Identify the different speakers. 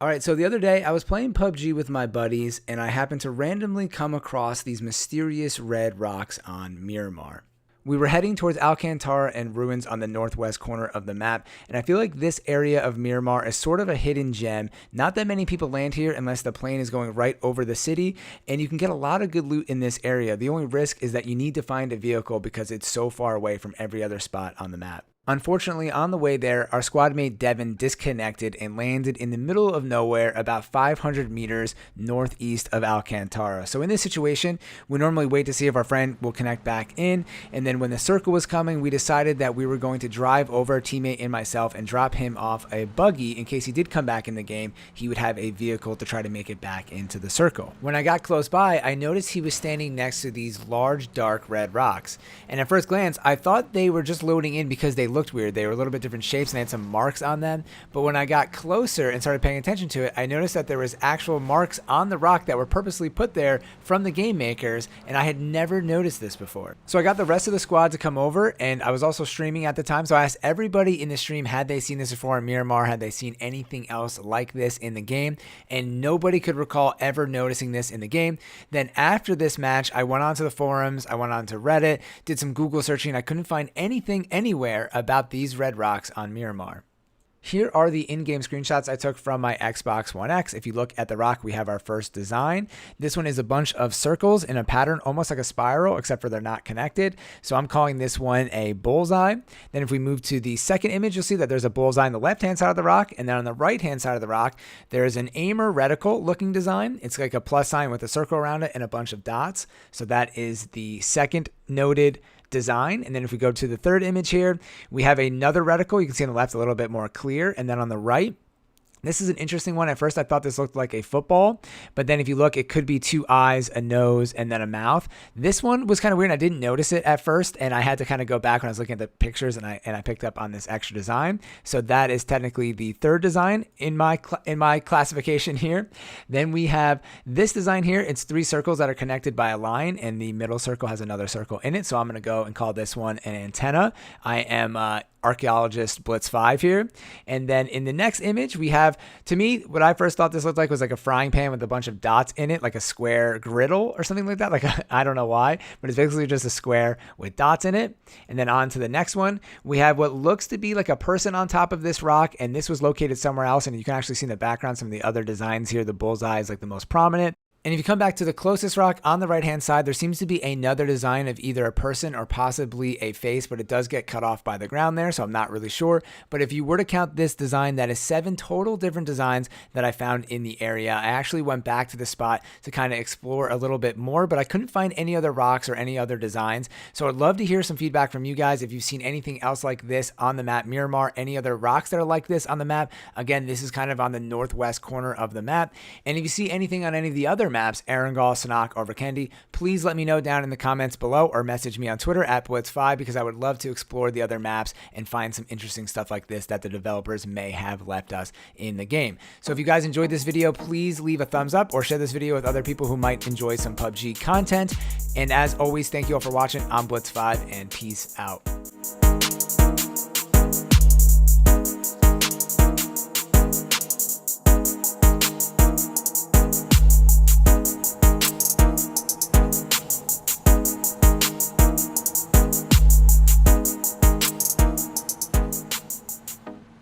Speaker 1: Alright, so the other day I was playing PUBG with my buddies and I happened to randomly come across these mysterious red rocks on Miramar. We were heading towards Alcantara and ruins on the northwest corner of the map, and I feel like this area of Miramar is sort of a hidden gem. Not that many people land here unless the plane is going right over the city, and you can get a lot of good loot in this area. The only risk is that you need to find a vehicle because it's so far away from every other spot on the map. Unfortunately, on the way there, our squad mate Devin disconnected and landed in the middle of nowhere about 500 meters northeast of Alcantara. So in this situation, we normally wait to see if our friend will connect back in, and then when the circle was coming, we decided that we were going to drive over our teammate and myself and drop him off a buggy in case he did come back in the game. He would have a vehicle to try to make it back into the circle. When I got close by, I noticed he was standing next to these large dark red rocks, and at first glance, I thought they were just loading in because they looked weird. They were a little bit different shapes and they had some marks on them. But when I got closer and started paying attention to it, I noticed that there was actual marks on the rock that were purposely put there from the game makers, and I had never noticed this before. So I got the rest of the squad to come over, and I was also streaming at the time. So I asked everybody in the stream, had they seen this before in Miramar? Had they seen anything else like this in the game? And nobody could recall ever noticing this in the game. Then after this match, I went onto the forums, I went onto Reddit, did some Google searching. I couldn't find anything anywhere about these red rocks on Miramar. Here are the in-game screenshots I took from my Xbox One X. If you look at the rock, we have our first design. This one is a bunch of circles in a pattern, almost like a spiral, except for they're not connected. So I'm calling this one a bullseye. Then if we move to the second image, you'll see that there's a bullseye on the left-hand side of the rock. And then on the right-hand side of the rock, there's an aimer reticle looking design. It's like a plus sign with a circle around it and a bunch of dots. So that is the second noted design. And then if we go to the third image here, we have another reticle. You can see on the left a little bit more clear. And then on the right, this is an interesting one. At first, I thought this looked like a football, but then if you look, it could be two eyes, a nose, and then a mouth. This one was kind of weird. I didn't notice it at first, and I had to kind of go back when I was looking at the pictures, and I picked up on this extra design. So that is technically the third design in my classification here. Then we have this design here. It's three circles that are connected by a line, and the middle circle has another circle in it. So I'm going to go and call this one an antenna. I am Archaeologist Blitz 5 here. And then in the next image, we have, to me, what I first thought this looked like was like a frying pan with a bunch of dots in it, like a square griddle or something like that. Like, I don't know why, but it's basically just a square with dots in it. And then on to the next one, we have what looks to be like a person on top of this rock, and this was located somewhere else, and you can actually see in the background some of the other designs here. The bullseye is like the most prominent. And if you come back to the closest rock on the right-hand side, there seems to be another design of either a person or possibly a face, but it does get cut off by the ground there, so I'm not really sure. But if you were to count this design, that is 7 total different designs that I found in the area. I actually went back to the spot to kind of explore a little bit more, but I couldn't find any other rocks or any other designs. So I'd love to hear some feedback from you guys if you've seen anything else like this on the map Miramar, any other rocks that are like this on the map. Again, this is kind of on the northwest corner of the map. And if you see anything on any of the other maps, Erangel, Sanhok, or Vikendi, please let me know down in the comments below or message me on Twitter at Blitz5 because I would love to explore the other maps and find some interesting stuff like this that the developers may have left us in the game. So if you guys enjoyed this video, please leave a thumbs up or share this video with other people who might enjoy some PUBG content. And as always, thank you all for watching. I'm Blitz5 and peace out.